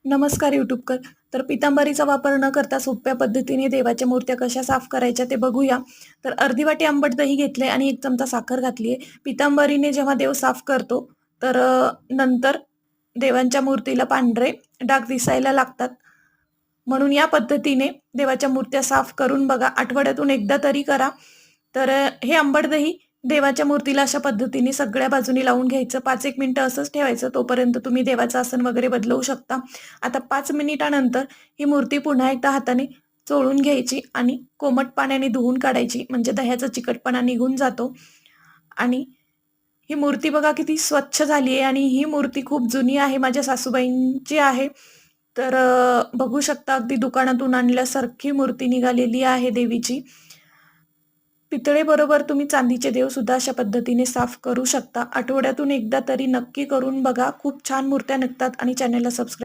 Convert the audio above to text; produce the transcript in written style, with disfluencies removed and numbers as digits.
नमस्कार यूट्यूबकर. तर पितांबरीचा वापर न करता सोप्या पद्धतीने देवाच्या मूर्त्या कशा साफ करायच्या ते बघूया. तर अर्धी वाटी आंबट दही घेतलंय आणि 1 चमचा साखर घातली आहे. पितांबरीने जेव्हा देव साफ करतो, तर नंतर देवांच्या मूर्तीला पांढरे डाग दिसायला लागतात. म्हणून या पद्धतीने देवाच्या मूर्त्या साफ करून बघा. आठवड्यातून एकदा तरी करा. तर हे आंबट दही देवाच्या मूर्तीला अशा पद्धतीने सगळ्या बाजूनी लावून घ्यायचं. 5-1 मिनिटं असंच ठेवायचं. तोपर्यंत तुम्ही देवाचं आसन वगैरे बदलवू शकता. आता 5 मिनिटानंतर ही मूर्ती पुन्हा एकदा हाताने चोळून घ्यायची आणि कोमट पाण्याने धुवून काढायची. म्हणजे दह्याचा चिकटपणा निघून जातो. आणि ही मूर्ती बघा किती स्वच्छ झाली आहे आणि ही मूर्ती खूप जुनी आहे. माझ्या सासूबाईंची आहे. तर बघू शकता अगदी दुकानातून आणल्यासारखी मूर्ती निघालेली आहे देवीची. पितळेबरोबर तुम्ही चांदीचे देव सुद्धा अशा पद्धतीने साफ करू शकता. आठवड्यातून एकदा तरी नक्की करून बघा. खूप छान मूर्त्या निघतात आणि चॅनलला सबस्क्राईब